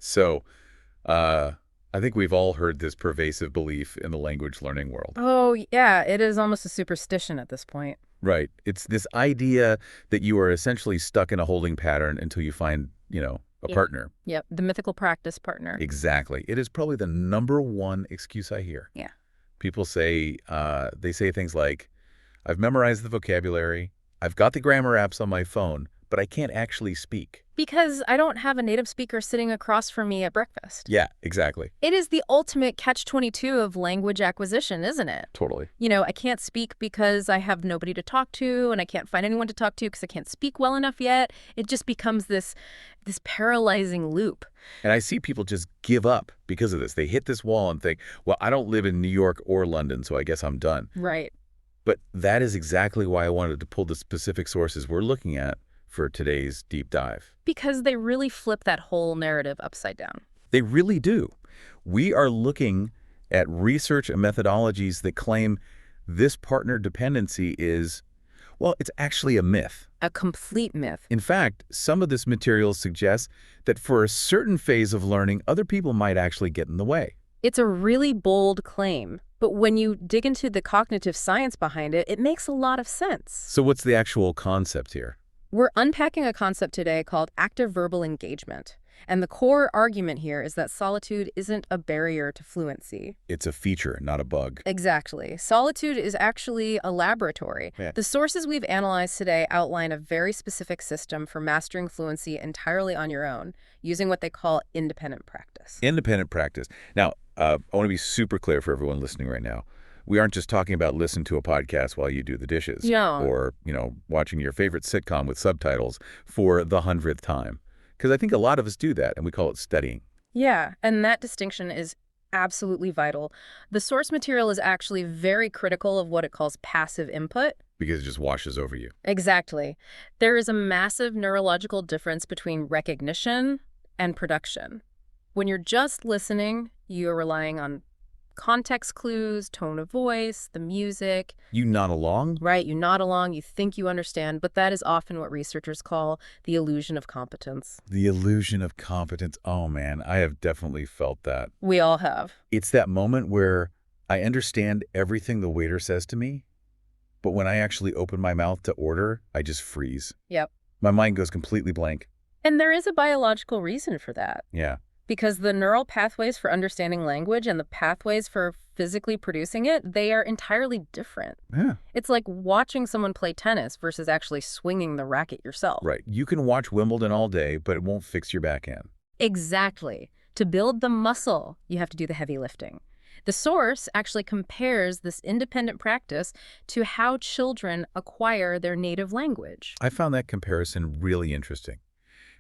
So, I think we've all heard this pervasive belief in the language learning world. Oh, yeah, it is almost a superstition at this point. Right. It's this idea that you are essentially stuck in a holding pattern until you find, a Yeah. partner. Yep, the mythical practice partner. Exactly. It is probably the number one excuse I hear. Yeah. People say, they say things like, I've memorized the vocabulary, I've got the grammar apps on my phone, but I can't actually speak. Because I don't have a native speaker sitting across from me at breakfast. Yeah, exactly. It is the ultimate catch-22 of language acquisition, isn't it? Totally. I can't speak because I have nobody to talk to, and I can't find anyone to talk to because I can't speak well enough yet. It just becomes this paralyzing loop. And I see people just give up because of this. They hit this wall and think, well, I don't live in New York or London, so I guess I'm done. Right. But that is exactly why I wanted to pull the specific sources we're looking at for today's deep dive. Because they really flip that whole narrative upside down. They really do. We are looking at research and methodologies that claim this partner dependency is, well, it's actually a myth. A complete myth. In fact, some of this material suggests that for a certain phase of learning, other people might actually get in the way. It's a really bold claim, but when you dig into the cognitive science behind it, it makes a lot of sense. So what's the actual concept here? We're unpacking a concept today called active verbal engagement. And the core argument here is that solitude isn't a barrier to fluency. It's a feature, not a bug. Exactly. Solitude is actually a laboratory. Yeah. The sources we've analyzed today outline a very specific system for mastering fluency entirely on your own, using what they call independent practice. Independent practice. Now, I want to be super clear for everyone listening right now. We aren't just talking about listen to a podcast while you do the dishes. Yeah. Or, watching your favorite sitcom with subtitles for the 100th time. Because I think a lot of us do that, and we call it studying. Yeah, and that distinction is absolutely vital. The source material is actually very critical of what it calls passive input. Because it just washes over you. Exactly. There is a massive neurological difference between recognition and production. When you're just listening, you're relying on context clues, tone of voice, the music. You nod along? Right, you nod along, you think you understand, but that is often what researchers call the illusion of competence. The illusion of competence. Oh, man, I have definitely felt that. We all have. It's that moment where I understand everything the waiter says to me, but when I actually open my mouth to order, I just freeze. Yep. My mind goes completely blank. And there is a biological reason for that. Yeah. Because the neural pathways for understanding language and the pathways for physically producing it, they are entirely different. Yeah. It's like watching someone play tennis versus actually swinging the racket yourself. Right. You can watch Wimbledon all day, but it won't fix your backhand. Exactly. To build the muscle, you have to do the heavy lifting. The source actually compares this independent practice to how children acquire their native language. I found that comparison really interesting.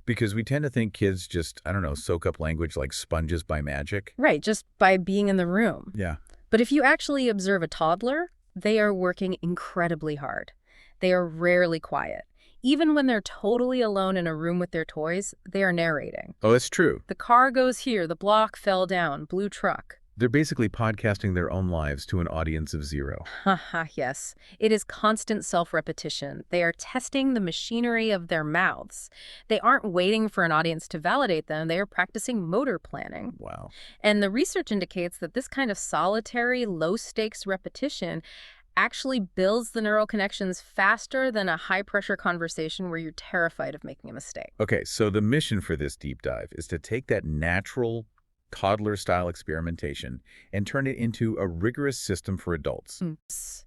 Because we tend to think kids just, soak up language like sponges by magic. Right, just by being in the room. Yeah. But if you actually observe a toddler, they are working incredibly hard. They are rarely quiet. Even when they're totally alone in a room with their toys, they are narrating. Oh, that's true. The car goes here, the block fell down, blue truck. They're basically podcasting their own lives to an audience of zero. Haha, yes. It is constant self-repetition. They are testing the machinery of their mouths. They aren't waiting for an audience to validate them. They are practicing motor planning. Wow. And the research indicates that this kind of solitary, low-stakes repetition actually builds the neural connections faster than a high-pressure conversation where you're terrified of making a mistake. Okay, so the mission for this deep dive is to take that natural toddler-style experimentation and turn it into a rigorous system for adults.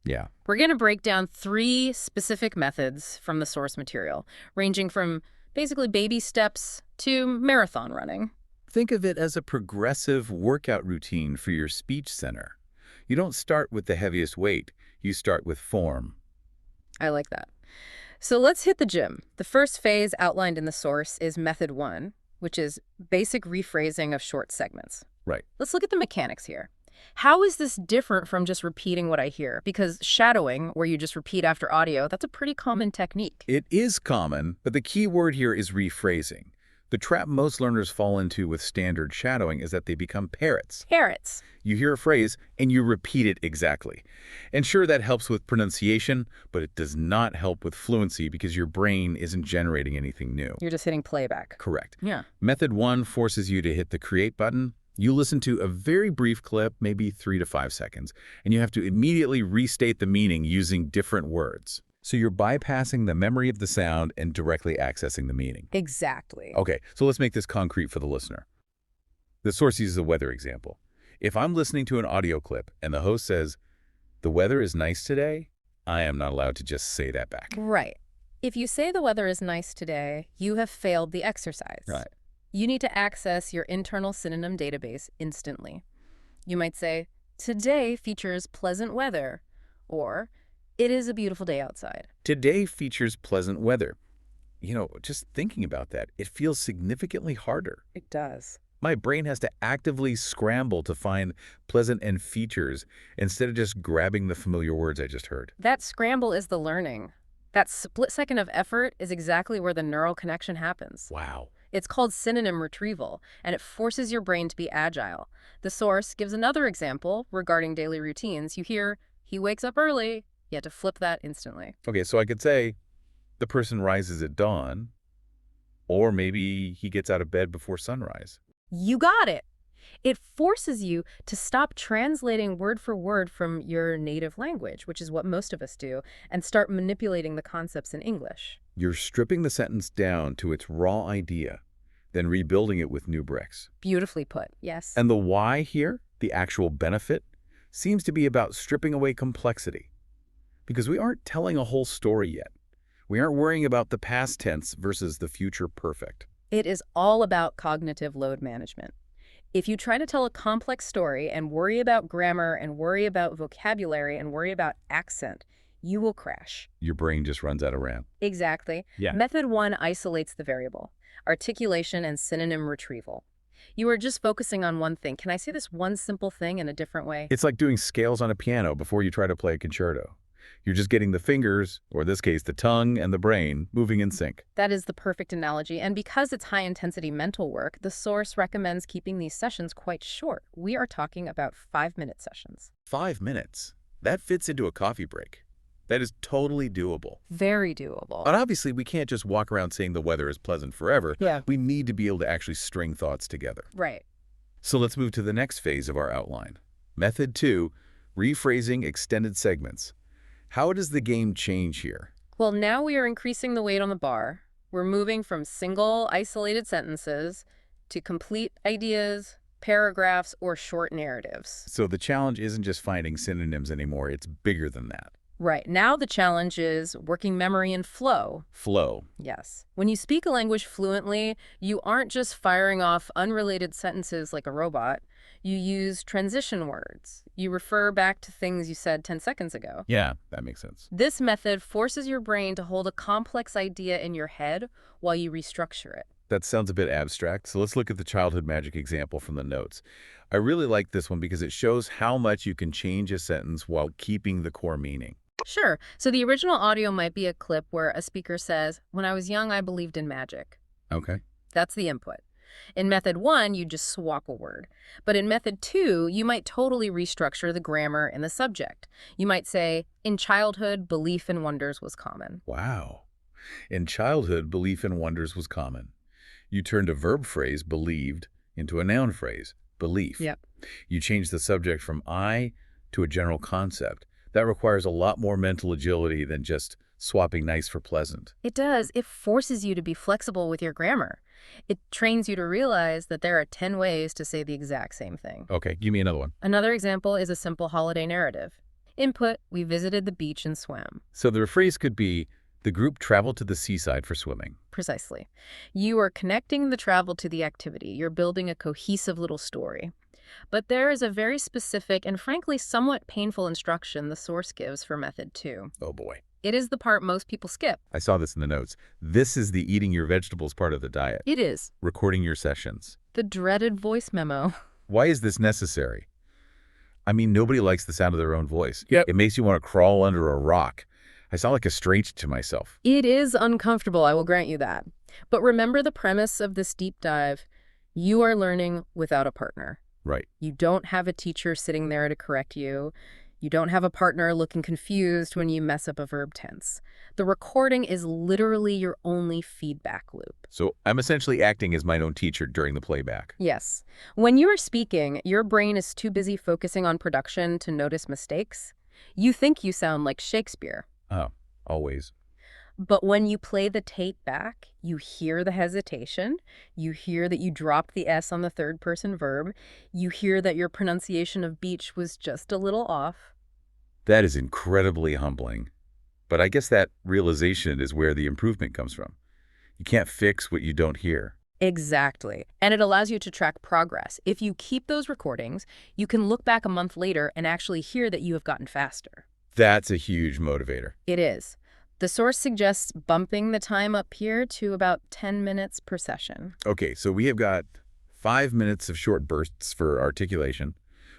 Yeah. We're going to break down 3 specific methods from the source material, ranging from basically baby steps to marathon running. Think of it as a progressive workout routine for your speech center. You don't start with the heaviest weight. You start with form. I like that. So let's hit the gym. The first phase outlined in the source is method 1, which is basic rephrasing of short segments. Right. Let's look at the mechanics here. How is this different from just repeating what I hear? Because shadowing, where you just repeat after audio, that's a pretty common technique. It is common, but the key word here is rephrasing. The trap most learners fall into with standard shadowing is that they become parrots. Parrots. You hear a phrase, and you repeat it exactly. And sure, that helps with pronunciation, but it does not help with fluency because your brain isn't generating anything new. You're just hitting playback. Correct. Yeah. Method 1 forces you to hit the create button. You listen to a very brief clip, maybe 3 to 5 seconds, and you have to immediately restate the meaning using different words. So you're bypassing the memory of the sound and directly accessing the meaning. Exactly. Okay, so let's make this concrete for the listener. The source uses a weather example. If I'm listening to an audio clip and the host says, "The weather is nice today," I am not allowed to just say that back. Right. If you say the weather is nice today, you have failed the exercise. Right. You need to access your internal synonym database instantly. You might say, "Today features pleasant weather," or "It is a beautiful day outside." Today features pleasant weather. Just thinking about that, it feels significantly harder. It does. My brain has to actively scramble to find pleasant and features instead of just grabbing the familiar words I just heard. That scramble is the learning. That split second of effort is exactly where the neural connection happens. Wow. It's called synonym retrieval, and it forces your brain to be agile. The source gives another example regarding daily routines. You hear, "He wakes up early." You have to flip that instantly. Okay, so I could say, the person rises at dawn, or maybe he gets out of bed before sunrise. You got it. It forces you to stop translating word for word from your native language, which is what most of us do, and start manipulating the concepts in English. You're stripping the sentence down to its raw idea, then rebuilding it with new bricks. Beautifully put, yes. And the why here, the actual benefit, seems to be about stripping away complexity. Because we aren't telling a whole story yet. We aren't worrying about the past tense versus the future perfect. It is all about cognitive load management. If you try to tell a complex story and worry about grammar and worry about vocabulary and worry about accent, you will crash. Your brain just runs out of RAM. Exactly. Yeah. Method 1 isolates the variable, articulation and synonym retrieval. You are just focusing on one thing. Can I say this one simple thing in a different way? It's like doing scales on a piano before you try to play a concerto. You're just getting the fingers, or in this case, the tongue and the brain, moving in sync. That is the perfect analogy. And because it's high-intensity mental work, the source recommends keeping these sessions quite short. We are talking about 5-minute sessions. 5 minutes. That fits into a coffee break. That is totally doable. Very doable. But obviously, we can't just walk around saying the weather is pleasant forever. Yeah. We need to be able to actually string thoughts together. Right. So let's move to the next phase of our outline. Method 2, rephrasing extended segments. How does the game change here? Well, now we are increasing the weight on the bar. We're moving from single, isolated sentences to complete ideas, paragraphs, or short narratives. So the challenge isn't just finding synonyms anymore, it's bigger than that. Right. Now the challenge is working memory and flow. Flow. Yes. When you speak a language fluently, you aren't just firing off unrelated sentences like a robot. You use transition words. You refer back to things you said 10 seconds ago. Yeah, that makes sense. This method forces your brain to hold a complex idea in your head while you restructure it. That sounds a bit abstract, so let's look at the childhood magic example from the notes. I really like this one because it shows how much you can change a sentence while keeping the core meaning. Sure. So the original audio might be a clip where a speaker says, "When I was young, I believed in magic." Okay. That's the input. In method 1, you just swap a word. But in method 2, you might totally restructure the grammar and the subject. You might say, "In childhood, belief in wonders was common." Wow. In childhood, belief in wonders was common. You turned a verb phrase, believed, into a noun phrase, belief. Yep. You changed the subject from I to a general concept. That requires a lot more mental agility than just swapping nice for pleasant. It does. It forces you to be flexible with your grammar. It trains you to realize that there are 10 ways to say the exact same thing. Okay, give me another one. Another example is a simple holiday narrative. Input, we visited the beach and swam. So the phrase could be, the group traveled to the seaside for swimming. Precisely. You are connecting the travel to the activity. You're building a cohesive little story. But there is a very specific and frankly somewhat painful instruction the source gives for method 2. Oh boy. It is the part most people skip. I saw this in the notes. This is the eating your vegetables part of the diet. It is. Recording your sessions. The dreaded voice memo. Why is this necessary? I mean, nobody likes the sound of their own voice. Yep. It makes you want to crawl under a rock. I sound like a stranger to myself. It is uncomfortable, I will grant you that. But remember the premise of this deep dive. You are learning without a partner. Right. You don't have a teacher sitting there to correct you. You don't have a partner looking confused when you mess up a verb tense. The recording is literally your only feedback loop. So I'm essentially acting as my own teacher during the playback. Yes. When you are speaking, your brain is too busy focusing on production to notice mistakes. You think you sound like Shakespeare. Oh, always. But when you play the tape back, you hear the hesitation, you hear that you dropped the S on the third-person verb, you hear that your pronunciation of beach was just a little off. That is incredibly humbling. But I guess that realization is where the improvement comes from. You can't fix what you don't hear. Exactly. And it allows you to track progress. If you keep those recordings, you can look back a month later and actually hear that you have gotten faster. That's a huge motivator. It is. The source suggests bumping the time up here to about 10 minutes per session. Okay, so we have got 5 minutes of short bursts for articulation.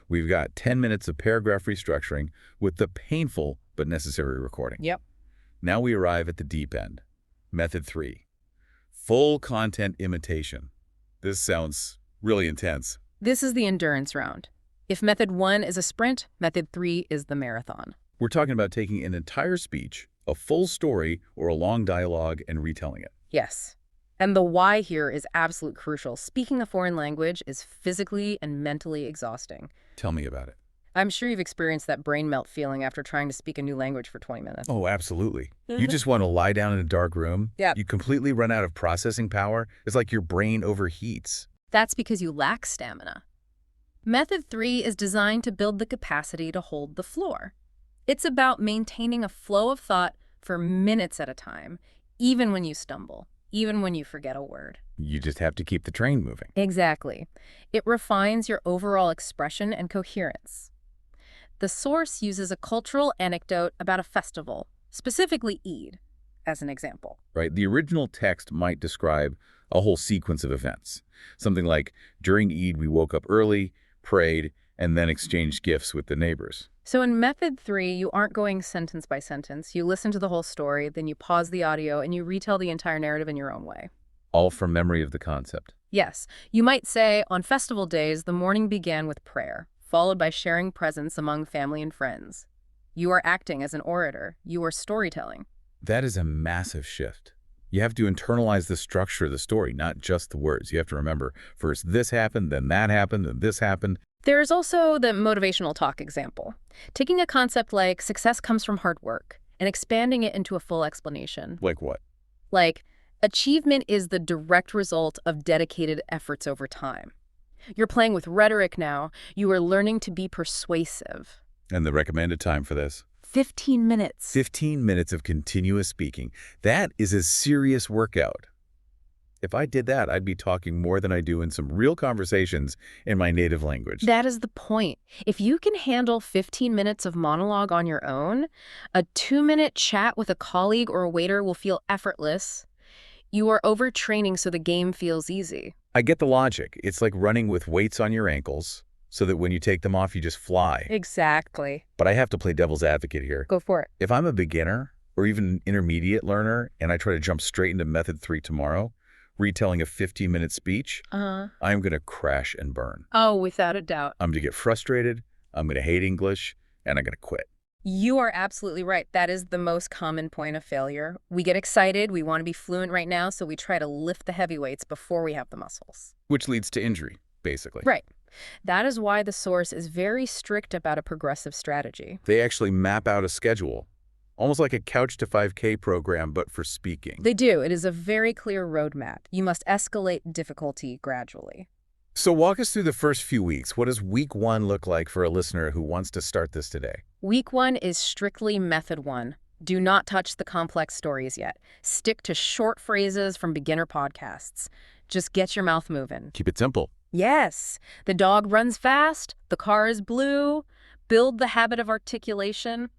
We've got 10 minutes of paragraph restructuring with the painful but necessary recording. Yep. Now we arrive at the deep end. Method 3. Full content imitation. This sounds really intense. This is the endurance round. If method 1 is a sprint, method 3 is the marathon. We're talking about taking an entire speech, a full story, or a long dialogue and retelling it. Yes. And the why here is absolute crucial. Speaking a foreign language is physically and mentally exhausting. Tell me about it. I'm sure you've experienced that brain melt feeling after trying to speak a new language for 20 minutes. Oh, absolutely. You just want to lie down in a dark room. Yep. You completely run out of processing power. It's like your brain overheats. That's because you lack stamina. Method 3 is designed to build the capacity to hold the floor. It's about maintaining a flow of thought for minutes at a time, even when you stumble, even when you forget a word. You just have to keep the train moving. Exactly. It refines your overall expression and coherence. The source uses a cultural anecdote about a festival, specifically Eid, as an example. Right? The original text might describe a whole sequence of events. Something like, during Eid, we woke up early, prayed, and then exchanged gifts with the neighbors. So in method 3, you aren't going sentence by sentence. You listen to the whole story, then you pause the audio, and you retell the entire narrative in your own way. All from memory of the concept. Yes, you might say, on festival days, the morning began with prayer, followed by sharing presents among family and friends. You are acting as an orator. You are storytelling. That is a massive shift. You have to internalize the structure of the story, not just the words. You have to remember, first this happened, then that happened, and this happened. There's also the motivational talk example. Taking a concept like success comes from hard work and expanding it into a full explanation. Like what? Like, achievement is the direct result of dedicated efforts over time. You're playing with rhetoric now. You are learning to be persuasive. And the recommended time for this? 15 minutes. 15 minutes of continuous speaking. That is a serious workout. If I did that, I'd be talking more than I do in some real conversations in my native language. That is the point. If you can handle 15 minutes of monologue on your own, a 2-minute chat with a colleague or a waiter will feel effortless. You are overtraining so the game feels easy. I get the logic. It's like running with weights on your ankles so that when you take them off, you just fly. Exactly. But I have to play devil's advocate here. Go for it. If I'm a beginner or even an intermediate learner and I try to jump straight into method 3 tomorrow, retelling a 15-minute speech, I'm going to crash and burn. Oh, without a doubt. I'm going to get frustrated, I'm going to hate English, and I'm going to quit. You are absolutely right. That is the most common point of failure. We get excited, we want to be fluent right now, so we try to lift the heavyweights before we have the muscles. Which leads to injury, basically. Right. That is why the source is very strict about a progressive strategy. They actually map out a schedule, almost like a Couch to 5K program, but for speaking. They do. It is a very clear roadmap. You must escalate difficulty gradually. So walk us through the first few weeks. What does week 1 look like for a listener who wants to start this today? Week 1 is strictly method 1. Do not touch the complex stories yet. Stick to short phrases from beginner podcasts. Just get your mouth moving. Keep it simple. Yes. The dog runs fast. The car is blue. Build the habit of articulation.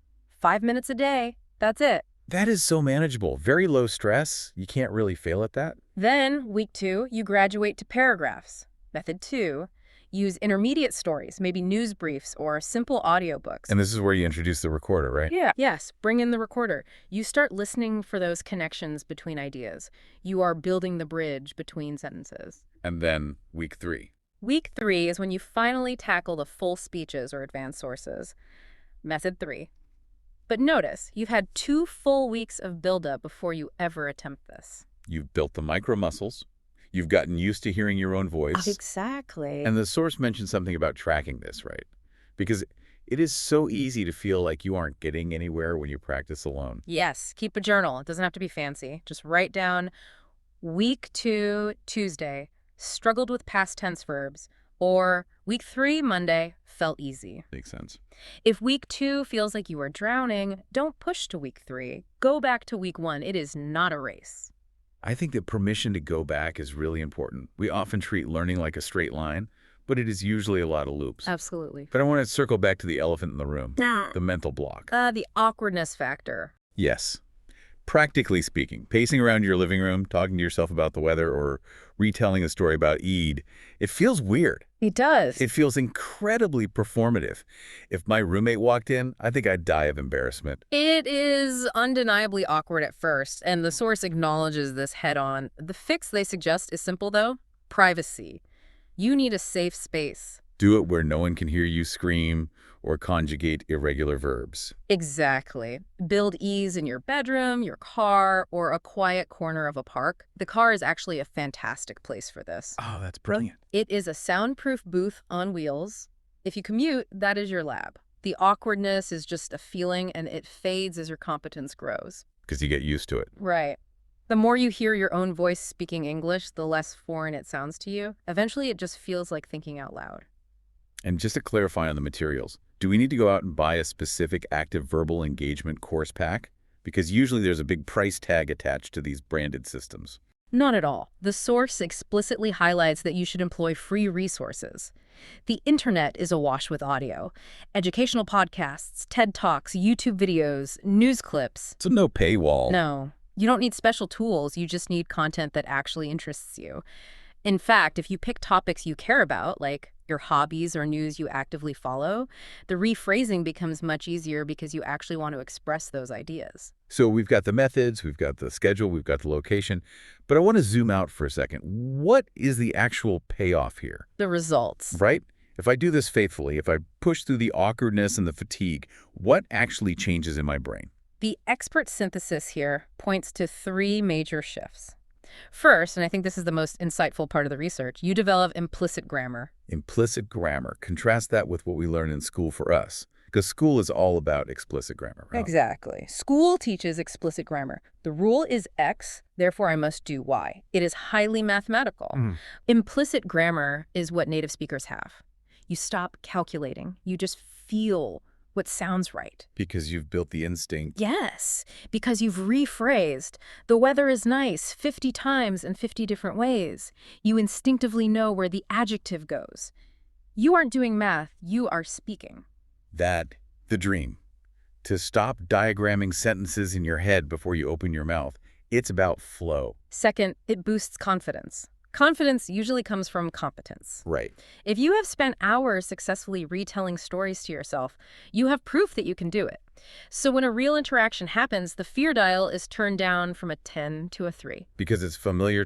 5 minutes a day. That's it. That is so manageable. Very low stress. You can't really fail at that. Then, week 2, you graduate to paragraphs. Method 2, Use intermediate stories, maybe news briefs or simple audiobooks. And this is where you introduce the recorder, right? Yeah. Yes, bring in the recorder. You start listening for those connections between ideas. You are building the bridge between sentences. And then week 3. Week 3 is when you finally tackle the full speeches or advanced sources. Method 3. But notice, you've had 2 full weeks of buildup before you ever attempt this. You've built the micro muscles. You've gotten used to hearing your own voice. Exactly. And the source mentioned something about tracking this, right? Because it is so easy to feel like you aren't getting anywhere when you practice alone. Yes, keep a journal. It doesn't have to be fancy. Just write down week 2, Tuesday, struggled with past tense verbs, or week 3, Monday, felt easy. Makes sense. If week 2 feels like you are drowning, don't push to week 3. Go back to week 1. It is not a race. I think that permission to go back is really important. We often treat learning like a straight line, but it is usually a lot of loops. Absolutely. But I want to circle back to the elephant in the room, the mental block. The awkwardness factor. Yes. Practically speaking, pacing around your living room, talking to yourself about the weather, or retelling a story about Eid, it feels weird. It does. It feels incredibly performative. If my roommate walked in, I think I'd die of embarrassment. It is undeniably awkward at first, and the source acknowledges this head-on. The fix they suggest is simple, though. Privacy. You need a safe space. Do it where no one can hear you scream or conjugate irregular verbs. Exactly. Build ease in your bedroom, your car, or a quiet corner of a park. The car is actually a fantastic place for this. Oh, that's brilliant. It is a soundproof booth on wheels. If you commute, that is your lab. The awkwardness is just a feeling, and it fades as your competence grows. Because you get used to it. Right. The more you hear your own voice speaking English, the less foreign it sounds to you. Eventually, it just feels like thinking out loud. And just to clarify on the materials, do we need to go out and buy a specific active verbal engagement course pack? Because usually there's a big price tag attached to these branded systems. Not at all. The source explicitly highlights that you should employ free resources. The internet is awash with audio. Educational podcasts, TED Talks, YouTube videos, news clips. So no paywall. No. You don't need special tools. You just need content that actually interests you. In fact, if you pick topics you care about, like your hobbies or news you actively follow, the rephrasing becomes much easier because you actually want to express those ideas. So we've got the methods, we've got the schedule, we've got the location, but I want to zoom out for a second. What is the actual payoff here? The results. Right? If I do this faithfully, if I push through the awkwardness and the fatigue, what actually changes in my brain? The expert synthesis here points to 3 major shifts. First, and I think this is the most insightful part of the research, you develop implicit grammar. Implicit grammar. Contrast that with what we learn in school for us. Because school is all about explicit grammar, right? Exactly. School teaches explicit grammar. The rule is X, therefore I must do Y. It is highly mathematical. Implicit grammar is what native speakers have. You stop calculating. You just feel what sounds right. Because you've built the instinct. Yes, because you've rephrased. The weather is nice 50 times in 50 different ways. You instinctively know where the adjective goes. You aren't doing math, you are speaking. That, the dream. To stop diagramming sentences in your head before you open your mouth. It's about flow. Second, it boosts confidence. Confidence usually comes from competence. Right. If you have spent hours successfully retelling stories to yourself, you have proof that you can do it. So when a real interaction happens, the fear dial is turned down from a 10 to a 3. Because it's familiar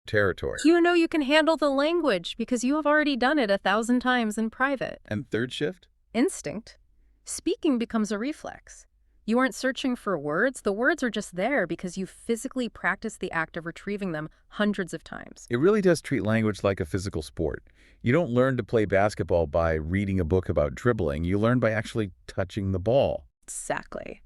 territory. You know you can handle the language because you have already done it 1,000 times in private. And third shift? Instinct. Speaking becomes a reflex. You aren't searching for words. The words are just there because you physically practiced the act of retrieving them hundreds of times. It really does treat language like a physical sport. You don't learn to play basketball by reading a book about dribbling. You learn by actually touching the ball. Exactly.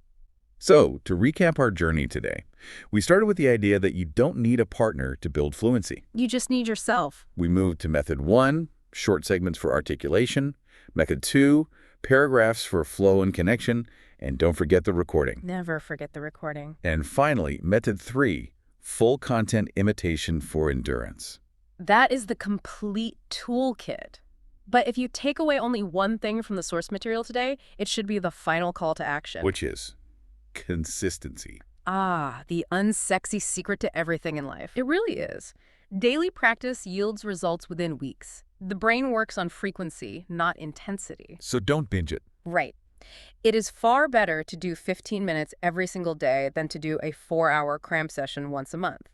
So, to recap our journey today, we started with the idea that you don't need a partner to build fluency. You just need yourself. We moved to method 1, short segments for articulation. Method 2, paragraphs for flow and connection. And don't forget the recording. Never forget the recording. And finally, method 3, full content imitation for endurance. That is the complete toolkit. But if you take away only one thing from the source material today, it should be the final call to action. Which is consistency. Ah, the unsexy secret to everything in life. It really is. Daily practice yields results within weeks. The brain works on frequency, not intensity. So don't binge it. Right. It is far better to do 15 minutes every single day than to do a 4-hour cram session once a month.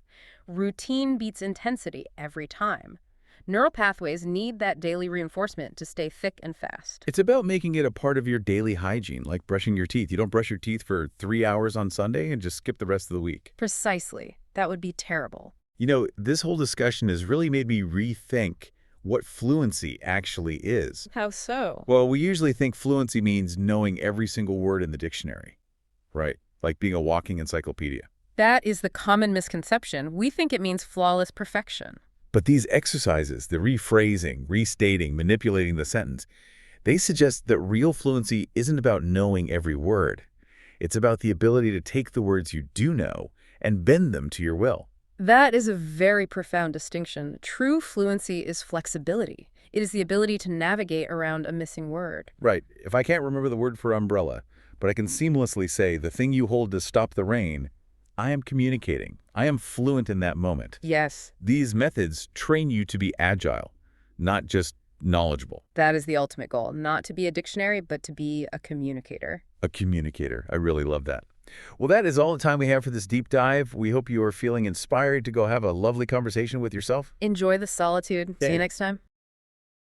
Routine beats intensity every time. Neural pathways need that daily reinforcement to stay thick and fast. It's about making it a part of your daily hygiene, like brushing your teeth. You don't brush your teeth for 3 hours on Sunday and just skip the rest of the week. Precisely. That would be terrible. You know, this whole discussion has really made me rethink what fluency actually is. How so? Well, we usually think fluency means knowing every single word in the dictionary, right? Like being a walking encyclopedia. That is the common misconception. We think it means flawless perfection. But these exercises, the rephrasing, restating, manipulating the sentence, they suggest that real fluency isn't about knowing every word. It's about the ability to take the words you do know and bend them to your will. That is a very profound distinction. True fluency is flexibility. It is the ability to navigate around a missing word. Right. If I can't remember the word for umbrella, but I can seamlessly say the thing you hold to stop the rain, I am communicating. I am fluent in that moment. Yes. These methods train you to be agile, not just knowledgeable. That is the ultimate goal. Not to be a dictionary, but to be a communicator. A communicator. I really love that. Well, that is all the time we have for this deep dive. We hope you are feeling inspired to go have a lovely conversation with yourself. Enjoy the solitude. See you Okay. next time.